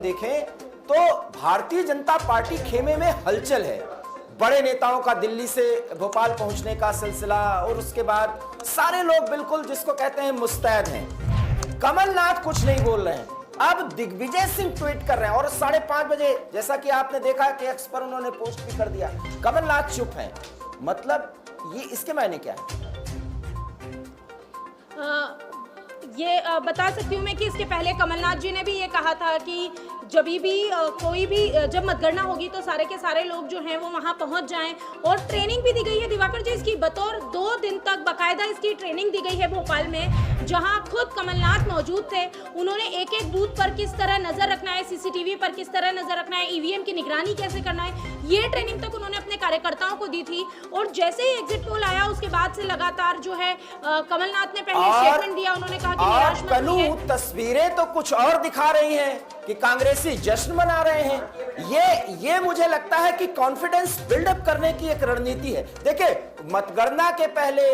देखें तो भारतीय जनता पार्टी खेमे में हलचल है। बड़े नेताओं का दिल्ली से भोपाल पहुंचने का सिलसिला और उसके बाद सारे लोग बिल्कुल जिसको कहते हैं मुस्तैद हैं। कमलनाथ कुछ नहीं बोल रहे हैं। अब दिग्विजय सिंह ट्वीट कर रहे हैं और 5:30 बजे जैसा कि आपने देखा कि एक्स पर उन्होंने पोस्ट भी कर दिया, कमलनाथ चुप हैं। मतलब ये इसके मायने क्या है? ये बता सकती हूँ मैं कि इसके पहले कमलनाथ जी ने भी ये कहा था कि जब भी कोई भी जब मतगणना होगी तो सारे के सारे लोग जो हैं वो वहाँ पहुँच जाएं। और ट्रेनिंग भी दी गई है दिवाकर जी इसकी, बतौर 2 दिन तक बाकायदा इसकी ट्रेनिंग दी गई है भोपाल में, जहाँ खुद कमलनाथ मौजूद थे। उन्होंने एक एक बूथ पर किस तरह नजर रखना है, सीसीटीवी पर किस तरह नजर रखना है, ईवीएम की निगरानी कैसे करना है, ये ट्रेनिंग तक उन्होंने अपने कार्यकर्ताओं को दी थी। और जैसे ही एग्जिट पोल आया उसके बाद से लगातार जो है कमलनाथ ने पहले स्टेटमेंट दिया, उन्होंने कहा कि निराश मत होइए। तस्वीरें तो कुछ और दिखा रही हैं कि कांग्रेसी जश्न मना रहे हैं। ये मुझे लगता है कि कॉन्फिडेंस बिल्डअप करने की एक रणनीति है। देखिए, मतगणना के पहले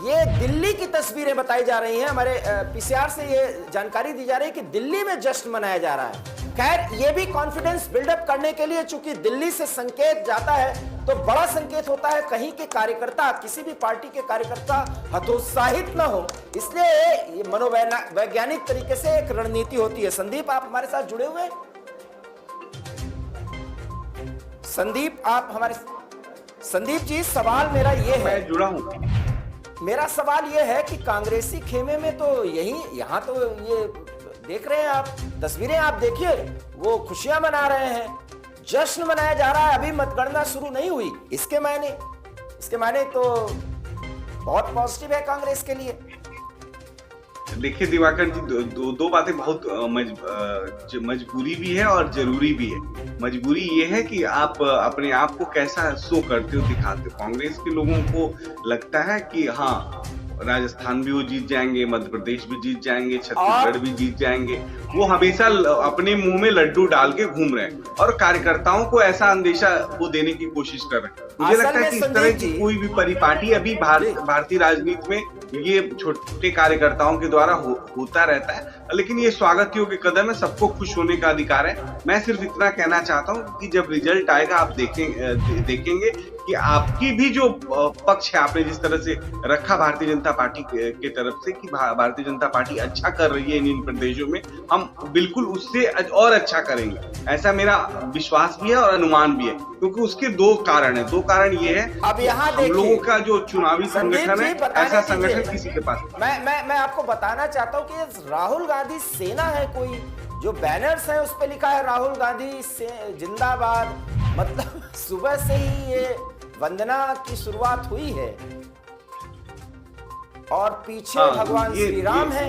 ये दिल्ली की तस्वीरें बताई जा रही हैं, हमारे पीसीआर से ये जानकारी दी जा रही है कि दिल्ली में जश्न मनाया जा रहा है। खैर, ये भी कॉन्फिडेंस बिल्डअप करने के लिए, चूंकि दिल्ली से संकेत जाता है तो बड़ा संकेत होता है, कहीं के कार्यकर्ता, किसी भी पार्टी के कार्यकर्ता हतोत्साहित न हो, इसलिए ये मनोवैज्ञानिक तरीके से एक रणनीति होती है। संदीप, आप हमारे साथ जुड़े हुए हैं? संदीप, आप हमारे संदीप जी, सवाल मेरा ये है, मैं जुड़ा हूं। मेरा सवाल ये है कि कांग्रेसी खेमे में तो यहाँ तो ये देख रहे हैं आप, तस्वीरें आप देखिए, वो खुशियां मना रहे हैं, जश्न मनाया जा रहा है। अभी मतगणना शुरू नहीं हुई। इसके मायने तो बहुत पॉजिटिव है कांग्रेस के लिए। देखिए दिवाकर जी, दो बातें बहुत मजबूरी भी है और जरूरी भी है। मजबूरी ये है कि आप अपने आप को कैसा शो करते हो, दिखाते हो। कांग्रेस के लोगों को लगता है कि हाँ, राजस्थान भी वो जीत जाएंगे, मध्य प्रदेश भी जीत जाएंगे, छत्तीसगढ़ भी जीत जाएंगे। वो हमेशा अपने मुंह में लड्डू डाल के घूम रहे हैं और कार्यकर्ताओं को ऐसा अंदेशा वो देने की कोशिश कर रहे हैं। मुझे लगता है कि इस तरह की कोई भी परिपाटी अभी भारतीय राजनीति में ये छोटे कार्यकर्ताओं के द्वारा होता रहता है, लेकिन ये स्वागत योग्य कदम है। सबको खुश होने का अधिकार है। मैं सिर्फ इतना कहना चाहता हूँ कि जब रिजल्ट आएगा आप देखेंगे कि आपकी भी जो पक्ष है, आपने जिस तरह से रखा भारतीय जनता पार्टी के तरफ से कि भारतीय जनता पार्टी अच्छा कर रही है इन प्रदेशों में, हम बिल्कुल उससे और अच्छा करेंगे, ऐसा मेरा विश्वास भी है और अनुमान भी है। क्योंकि उसके 2 कारण है। 2 कारण ये है, अब यहाँ हम लोगों का जो चुनावी संगठन है, ऐसा संगठन किसी के पास। मैं आपको बताना चाहता हूँ कि राहुल गांधी सेना है कोई, जो बैनर्स है उस पे लिखा है राहुल गांधी से जिंदाबाद। मतलब सुबह से ही ये वंदना की शुरुआत हुई है और पीछे भगवान श्री राम है।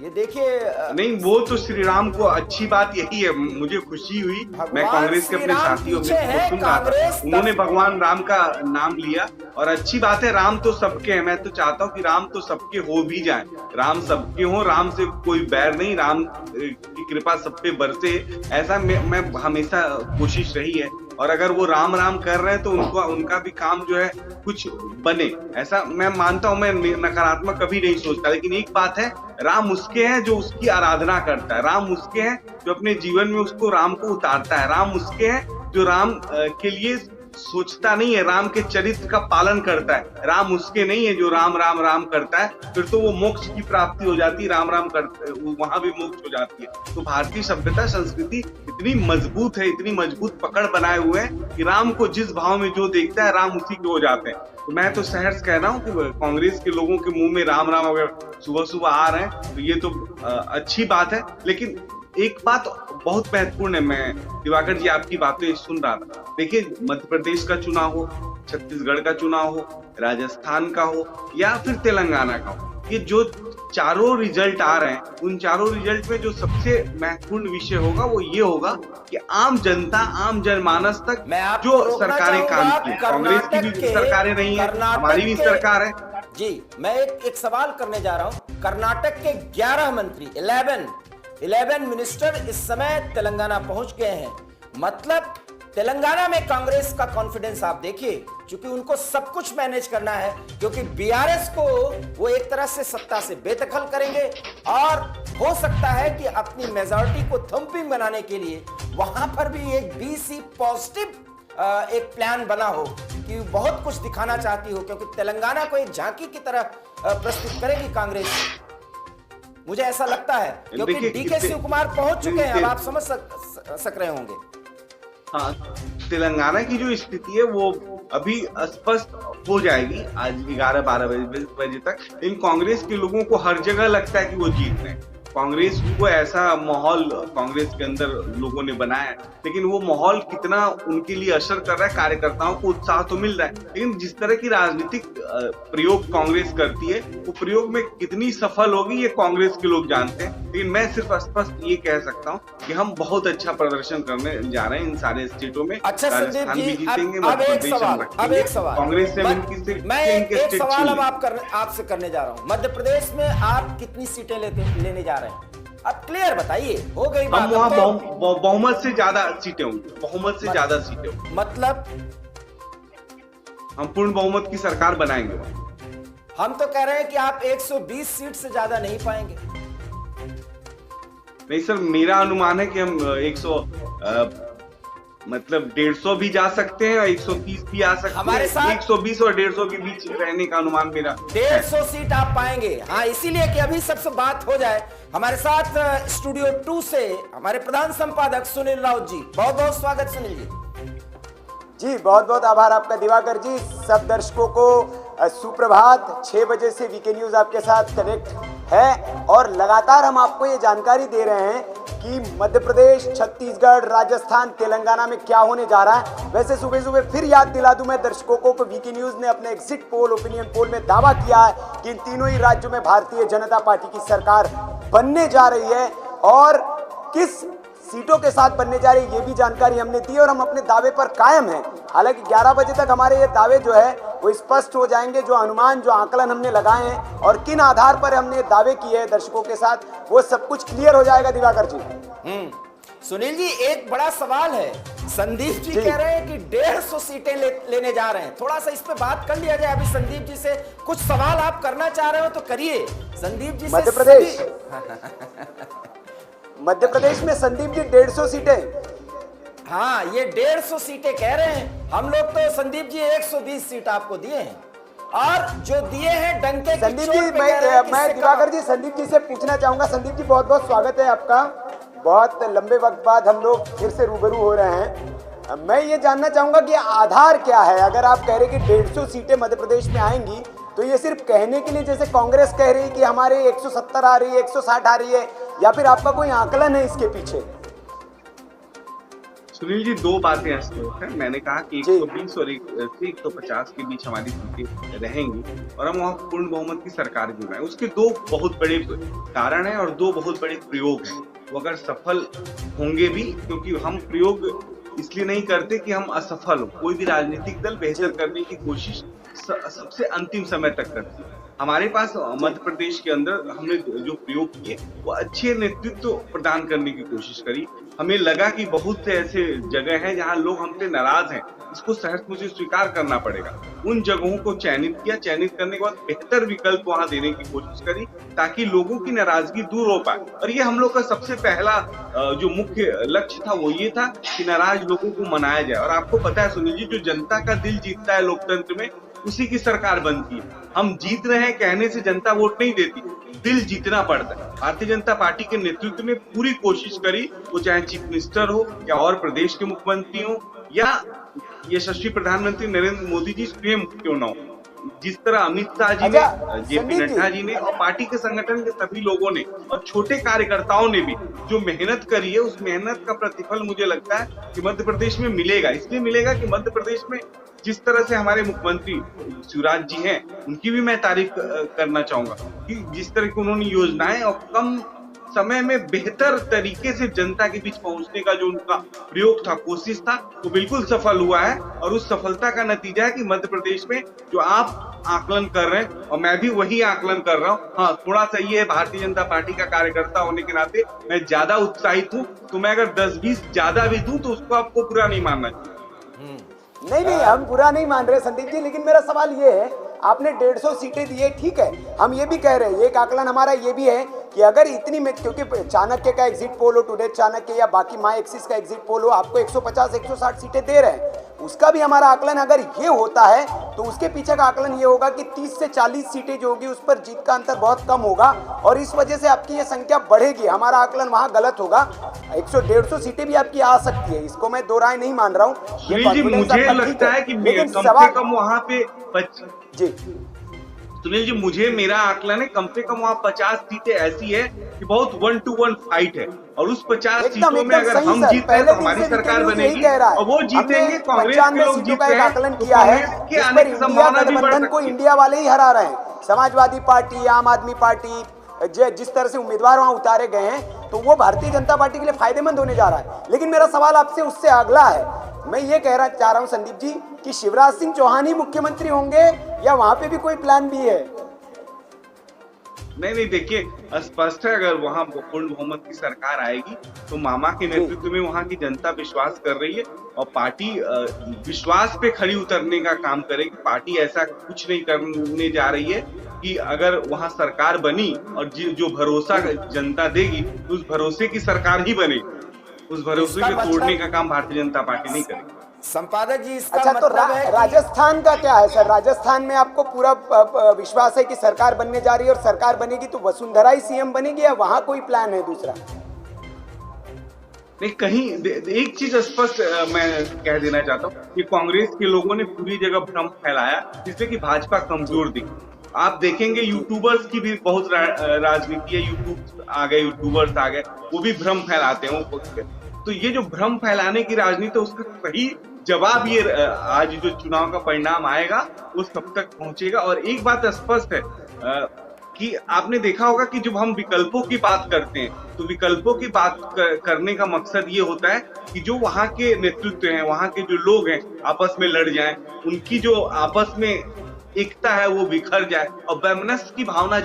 ये देखिए, नहीं, वो तो श्री राम को अच्छी बात यही है, मुझे खुशी हुई। मैं कांग्रेस के अपने साथियों में सुन रहा था, उन्होंने भगवान राम का नाम लिया और अच्छी बात है। राम तो सबके हैं। मैं तो चाहता हूँ कि राम तो सबके हो भी जाएं, राम सबके हो, राम से कोई बैर नहीं, राम की कृपा सब पे बरसे, ऐसा मैं हमेशा कोशिश रही है। और अगर वो राम राम कर रहे हैं तो उनका भी काम जो है कुछ बने, ऐसा मैं मानता हूं। मैं नकारात्मक कभी नहीं सोचता, लेकिन एक बात है, राम उसके हैं जो उसकी आराधना करता है, राम उसके हैं जो अपने जीवन में उसको राम को उतारता है, राम उसके हैं जो राम के लिए सोचता नहीं है, राम के चरित्र का पालन करता है। राम उसके नहीं है जो राम राम राम करता है, फिर तो वो मोक्ष की प्राप्ति हो जाती है, राम राम करते वहां भी मोक्ष हो जाती है। तो भारतीय सभ्यता संस्कृति इतनी मजबूत है, इतनी मजबूत पकड़ बनाए हुए हैं कि राम को जिस भाव में जो देखता है, राम उसी के हो जाते हैं। तो मैं तो सहर्ष कह रहा हूँ कि कांग्रेस के लोगों के मुंह में राम राम अगर सुबह सुबह आ रहे हैं तो ये तो अच्छी बात है। लेकिन एक बात बहुत महत्वपूर्ण है, मैं दिवाकर जी आपकी बातें सुन रहा था। देखिए, मध्य प्रदेश का चुनाव हो, छत्तीसगढ़ का चुनाव हो, राजस्थान का हो या फिर तेलंगाना का हो, ये जो चारों रिजल्ट आ रहे हैं, उन चारों रिजल्ट में जो सबसे महत्वपूर्ण विषय होगा वो ये होगा कि आम जनता, आम जनमानस तक जो सरकारें काम की, कांग्रेस की भी सरकारें नहीं है, हमारी भी सरकार है जी। मैं एक सवाल करने जा रहा हूँ। कर्नाटक के 11 मंत्री, 11 मिनिस्टर इस समय तेलंगाना पहुंच गए हैं। मतलब तेलंगाना में कांग्रेस का कॉन्फिडेंस आप देखिए, क्योंकि उनको सब कुछ मैनेज करना है, क्योंकि बीआरएस को वो एक तरह से सत्ता से बेदखल करेंगे और हो सकता है कि अपनी मेजॉरिटी को थंपिंग बनाने के लिए वहां पर भी एक बीसी पॉजिटिव एक प्लान बना हो कि बहुत कुछ दिखाना चाहती हो, क्योंकि तेलंगाना को एक झांकी की तरह प्रस्तुत करेगी कांग्रेस। मुझे ऐसा लगता है, क्योंकि डीके शिव कुमार पहुंच चुके हैं, अब आप समझ सक रहे होंगे। हाँ, तेलंगाना की जो स्थिति है वो अभी स्पष्ट हो जाएगी आज 11-12 बजे तक। इन कांग्रेस के लोगों को हर जगह लगता है कि वो जीत रहे हैं। कांग्रेस को ऐसा माहौल कांग्रेस के अंदर लोगों ने बनाया है, लेकिन वो माहौल कितना उनके लिए असर कर रहा है, कार्यकर्ताओं को उत्साह तो मिल रहा है, लेकिन जिस तरह की राजनीतिक प्रयोग कांग्रेस करती है वो प्रयोग में कितनी सफल होगी ये कांग्रेस के लोग जानते हैं। लेकिन मैं सिर्फ स्पष्ट ये कह सकता हूँ कि हम बहुत अच्छा प्रदर्शन करने जा रहे हैं इन सारे स्टेटों में। अच्छा राजस्थान भी जीतेंगे, अब एक सवाल कांग्रेस से मैं एक सवाल अब आपसे करने जा रहा हूँ। मध्य प्रदेश में आप कितनी सीटें लेने जा रहे हैं? अब क्लियर बताइए, हो गई बात। हम वहाँ बहुमत से ज्यादा सीटें होंगी, बहुमत से ज्यादा सीटें होंगी। मतलब हम पूर्ण बहुमत की सरकार बनाएंगे। हम तो कह रहे हैं कि आप 120 सीट से ज्यादा नहीं पाएंगे। नहीं सर, मेरा अनुमान है कि हम 150 भी जा सकते हैं, 130 भी आ सकते हैं। हमारे साथ 120 और 150 के बीच रहने का अनुमान मेरा। 150 सीट आप पाएंगे। हाँ, इसीलिए कि अभी सबसे बात हो जाए। हमारे साथ स्टूडियो 2 से हमारे प्रधान संपादक सुनील राउत जी, बहुत बहुत स्वागत सुनील जी। जी बहुत बहुत आभार आपका दिवाकर जी। सब दर्शकों को सुप्रभात। 6 बजे से वीके न्यूज आपके साथ कनेक्ट है और लगातार हम आपको ये जानकारी दे रहे हैं कि मध्य प्रदेश, छत्तीसगढ़, राजस्थान, तेलंगाना में क्या होने जा रहा है। वैसे सुबह सुबह फिर याद दिला दूं मैं दर्शकों को, वीके न्यूज ने अपने एग्जिट पोल, ओपिनियन पोल में दावा किया है कि इन तीनों ही राज्यों में भारतीय जनता पार्टी की सरकार बनने जा रही है और किस सीटों के साथ बनने जा रही है ये भी जानकारी हमने दी और हम अपने दावे पर कायम हैं। हालांकि 11 बजे तक हमारे ये दावे जो है वो स्पष्ट हो जाएंगे, जो अनुमान, जो आकलन हमने लगाए हैं और किन आधार पर हमने दावे किए हैं दर्शकों के साथ, वो सब कुछ क्लियर हो जाएगा दिवाकर जी। सुनील जी, एक बड़ा सवाल है। संदीप जी कह रहे हैं कि 150 सीटें लेने जा रहे हैं। थोड़ा सा इस पे बात कर लिया जाए। अभी संदीप जी से कुछ सवाल आप करना चाह रहे हो तो करिए। संदीप जी मध्य प्रदेश मध्य प्रदेश में संदीप जी 150 सीटें। हाँ, ये 150 सीटें कह रहे हैं। हम लोग तो संदीप जी 120 सीट आपको दिए हैं और जो दिए हैं डंके की संदीप चोट जी पे कह रहे हैं मैं दिवाकर जी संदीप जी से पूछना चाहूंगा। संदीप जी बहुत बहुत स्वागत है आपका। बहुत लंबे वक्त बाद हम लोग फिर से रूबरू हो रहे हैं। मैं ये जानना चाहूंगा कि आधार क्या है। अगर आप कह रहे हैं कि 150 सीटें मध्य प्रदेश में आएंगी तो ये सिर्फ कहने के लिए, जैसे कांग्रेस कह रही है कि हमारे 170 आ रही है, 160 आ रही है, या फिर आपका कोई आकलन है इसके पीछे? सुनील जी, 2 बातें हैं। मैंने कहा कि 120 और 150 के बीच हमारी सीटें रहेंगी और हम वहाँ पूर्ण बहुमत की सरकार भी बनाए। उसके 2 बहुत बड़े कारण हैं और 2 बहुत बड़े प्रयोग हैं। वो अगर सफल होंगे भी, क्योंकि हम प्रयोग इसलिए नहीं करते कि हम असफल हो। कोई भी राजनीतिक दल बेहतर करने की कोशिश सबसे अंतिम समय तक करती है। हमारे पास मध्य प्रदेश के अंदर हमने जो प्रयोग किए वो अच्छे नेतृत्व प्रदान करने की कोशिश करी। हमें लगा कि बहुत से ऐसे जगह हैं जहां लोग हमसे नाराज हैं, इसको सहर्ष मुझे स्वीकार करना पड़ेगा। उन जगहों को चयनित किया, चयनित करने के बाद बेहतर विकल्प वहां देने की कोशिश करी ताकि लोगों की नाराजगी दूर हो पाए। और ये हम लोग का सबसे पहला जो मुख्य लक्ष्य था वो ये था कि नाराज लोगों को मनाया जाए। और आपको पता है सुनील जी, जो जनता का दिल जीतता है लोकतंत्र में, उसी की सरकार बनती है। हम जीत रहे हैं कहने से जनता वोट नहीं देती, दिल जीतना पड़ता है। भारतीय जनता पार्टी के नेतृत्व ने पूरी कोशिश करी, वो चाहे चीफ मिनिस्टर हो या और प्रदेश के मुख्यमंत्री हो या यशस्वी प्रधानमंत्री नरेंद्र मोदी जी स्वयं क्यों न हो, जिस तरह अमित शाह जी ने, जेपी नड्डा जी ने और पार्टी के संगठन के सभी लोगों ने और छोटे कार्यकर्ताओं ने भी जो मेहनत करी है, उस मेहनत का प्रतिफल मुझे लगता है कि मध्य प्रदेश में मिलेगा। इसलिए मिलेगा कि मध्य प्रदेश में जिस तरह से हमारे मुख्यमंत्री शिवराज जी हैं, उनकी भी मैं तारीफ करना चाहूंगा कि जिस तरह की उन्होंने योजनाएं और कम समय में बेहतर तरीके से जनता के बीच पहुंचने का जो उनका प्रयोग था, कोशिश था, वो बिल्कुल सफल हुआ है। और उस सफलता का नतीजा है कि मध्य प्रदेश में जो आप आकलन कर रहे हैं और मैं भी वही आकलन कर रहा हूँ। हाँ, थोड़ा सा ये है, भारतीय जनता पार्टी का कार्यकर्ता होने के नाते मैं ज्यादा उत्साहित हूँ, तो मैं अगर 10-20 ज्यादा भी दूं तो उसको आपको बुरा नहीं मानना चाहिए। नहीं नहीं, हम बुरा नहीं मान रहे संदीप जी, लेकिन मेरा सवाल ये है, आपने 150 सीटें दी है, ठीक है, हम ये भी कह रहे हैं, एक आकलन हमारा ये भी है कि अगर इतनी में, क्योंकि चाणक्य का एग्जिट पोल हो, टुडे चाणक्य या बाकी माई एक्सिस का एग्जिट पोल हो, आपको 150 160 सीटें दे रहे हैं, उसका भी हमारा आकलन अगर ये होता है तो उसके पीछे का आकलन ये होगा कि 30 से 40 सीटें जो होगी उस पर जीत का अंतर बहुत कम होगा और इस वजह से आपकी ये संख्या बढ़ेगी। हमारा आकलन वहां गलत होगा, 100-150 सीटें भी आपकी आ सकती है, इसको मैं दो राय नहीं मान रहा हूँ। मुझे लगता है कि कम से कम वहाँ पे जी सुनील जी, मुझे मेरा आकलन है कम से कम वहाँ 50 सीटें ऐसी है कि बहुत 1-to-1 फाइट है और उस 50 सीटों में अगर हम जीते हैं तो हमारी सरकार बनेगी और वो जीतेंगे, कांग्रेस के लोग जीत रहे हैं, तो कांग्रेस के आने की संभावना भी बढ़ सकती है। इंडिया वाले ही हरा रहे हैं, समाजवादी पार्टी, आम आदमी पार्टी, जिस तरह से उम्मीदवार वहां उतारे गए हैं तो वो भारतीय जनता पार्टी के लिए फायदेमंद होने जा रहा है। लेकिन मेरा सवाल आपसे उससे अगला है, मैं ये कहना चाह रहा हूं संदीप जी कि शिवराज सिंह चौहान ही मुख्यमंत्री होंगे या वहां पे भी कोई प्लान भी है? नहीं, देखिए स्पष्ट है, अगर वहां पूर्ण बहुमत की सरकार आएगी तो मामा के नेतृत्व में वहां की जनता विश्वास कर रही है और पार्टी विश्वास पे खड़ी उतरने का काम करेगी। पार्टी ऐसा कुछ नहीं करने जा रही है कि अगर वहां सरकार बनी और जो भरोसा जनता देगी उस भरोसे की सरकार ही बनेगी, उस भरोसे को तोड़ने का काम भारतीय जनता पार्टी नहीं करेगी। संपादक जी, इसका अच्छा, मतलब तो है कि राजस्थान का क्या है सर? राजस्थान में आपको पूरा विश्वास है कि सरकार बनने जा रही है और सरकार बनेगी तो वसुंधरा ही सीएम बनेगी या वहां कोई प्लान है दूसरा? नहीं, कहीं एक चीज स्पष्ट मैं कह देना चाहता हूँ कि कांग्रेस के लोगों ने पूरी जगह भ्रम फैलाया जिससे कि भाजपा कमजोर दिखी। आप देखेंगे यूट्यूबर्स की भी बहुत राजनीति है, यूट्यूब आ गए, यूट्यूबर्स आ गए, वो भी भ्रम फैलाते हैं। तो ये जो भ्रम फैलाने की राजनीति है उसका सही जवाब ये आज जो चुनाव का परिणाम आएगा वो सब तक पहुंचेगा। और एक बात स्पष्ट है कि आपने देखा होगा कि जब हम विकल्पों की बात करते हैं तो विकल्पों की बात करने का मकसद ये होता है कि जो वहाँ के नेतृत्व हैं, वहाँ के जो लोग हैं आपस में लड़ जाएं, उनकी जो आपस में एकता है वो बिखर जाए और वैमनस्य की भावना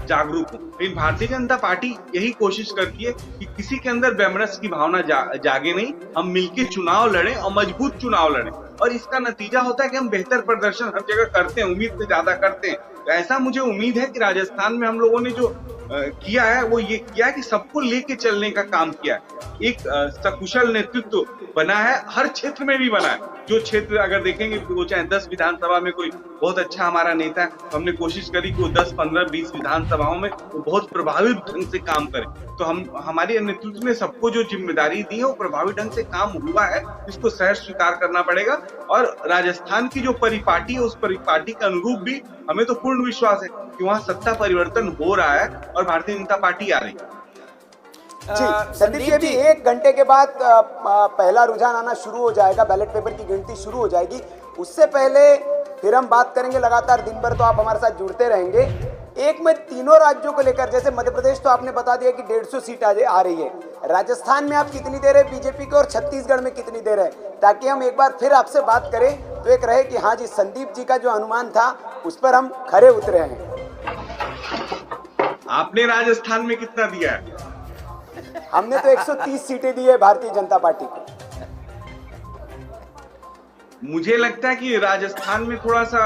जागरूक हो। लेकिन भारतीय जनता पार्टी यही कोशिश करती है कि किसी के अंदर वैमनस्य की भावना जागे नहीं, हम मिलकर चुनाव लड़ें और मजबूत चुनाव लड़ें और इसका नतीजा होता है कि हम बेहतर प्रदर्शन हर जगह करते हैं, उम्मीद से ज्यादा करते हैं। तो ऐसा मुझे उम्मीद है कि राजस्थान में हम लोगों ने जो किया है वो ये किया है कि सबको लेके चलने का काम किया है। एक सकुशल नेतृत्व बना है, हर क्षेत्र में भी बना है। जो क्षेत्र अगर देखेंगे वो चाहे 10 विधानसभा में कोई बहुत अच्छा हमारा नेता है, तो हमने कोशिश करी कि वो 10, 15, 20 विधानसभाओं में वो बहुत प्रभावी ढंग से काम करे। तो हमारे नेतृत्व में सबको जो जिम्मेदारी दी है वो प्रभावी ढंग से काम हुआ है, इसको सहर्ष स्वीकार करना पड़ेगा। और राजस्थान की जो परिपाटी है उस परिपाटी के अनुरूप भी हमें तो पूर्ण विश्वास है कि वहाँ सत्ता परिवर्तन हो रहा है और भारतीय जनता पार्टी आ रही है। जी संदीप जी, अभी 1 घंटे के बाद पहला रुझान आना शुरू हो जाएगा, बैलेट पेपर की गिनती शुरू हो जाएगी। उससे पहले फिर हम बात करेंगे, लगातार दिन भर तो आप हमारे साथ जुड़ते रहेंगे। एक में तीनों राज्यों को लेकर, जैसे मध्य प्रदेश तो आपने बता दिया कि 150 सीट आ रही है, राजस्थान में आप कितनी दे रहे बीजेपी को और छत्तीसगढ़ में कितनी दे रहे, ताकि हम एक बार फिर आपसे बात करें तो एक रहे कि हाँ जी, संदीप जी का जो अनुमान था उस पर हम खरे उतरे हैं। आपने राजस्थान में कितना दिया है? हमने तो 130 सीटें दी है भारतीय जनता पार्टी को। मुझे लगता है कि राजस्थान में थोड़ा सा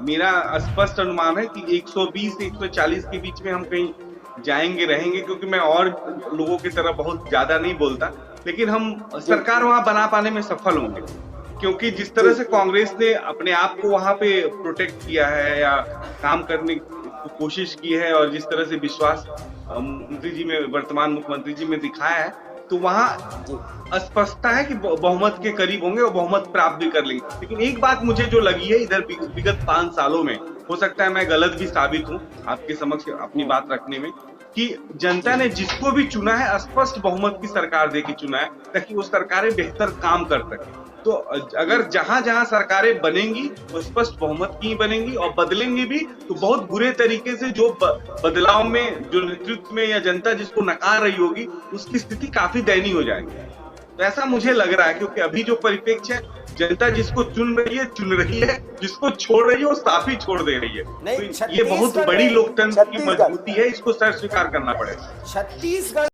मेरा स्पष्ट अनुमान है कि 120 से 140 के बीच में हम कहीं जाएंगे रहेंगे, क्योंकि मैं और लोगों की तरह बहुत ज्यादा नहीं बोलता, लेकिन हम सरकार वहां बना पाने में सफल होंगे। क्योंकि जिस तरह से कांग्रेस ने अपने आप को वहां पे प्रोटेक्ट किया है या काम करने की कोशिश की है और जिस तरह से विश्वास मंत्री जी में, वर्तमान मुख्यमंत्री जी में दिखाया है, तो वहां स्पष्टता है कि बहुमत के करीब होंगे और बहुमत प्राप्त भी कर लेंगे। लेकिन एक बात मुझे जो लगी है इधर विगत 5 सालों में, हो सकता है मैं गलत भी साबित हूं आपके समक्ष अपनी बात रखने में, कि जनता ने जिसको भी चुना है स्पष्ट बहुमत की सरकार देके चुना है ताकि वो सरकारें बेहतर काम कर सके। तो अगर जहां जहां सरकारें बनेंगी वो स्पष्ट बहुमत की बनेंगी और बदलेंगी भी तो बहुत बुरे तरीके से। जो बदलाव में जो नेतृत्व में या जनता जिसको नकार रही होगी उसकी स्थिति काफी दयनीय हो जाएगी। तो ऐसा मुझे लग रहा है, क्योंकि अभी जो परिप्रेक्ष्य है, जनता जिसको चुन रही है, जिसको छोड़ रही है वो साफ ही छोड़ दे रही है। तो ये बहुत बड़ी लोकतंत्र की मजबूती है, इसको सर स्वीकार करना पड़ेगा। छत्तीसगढ़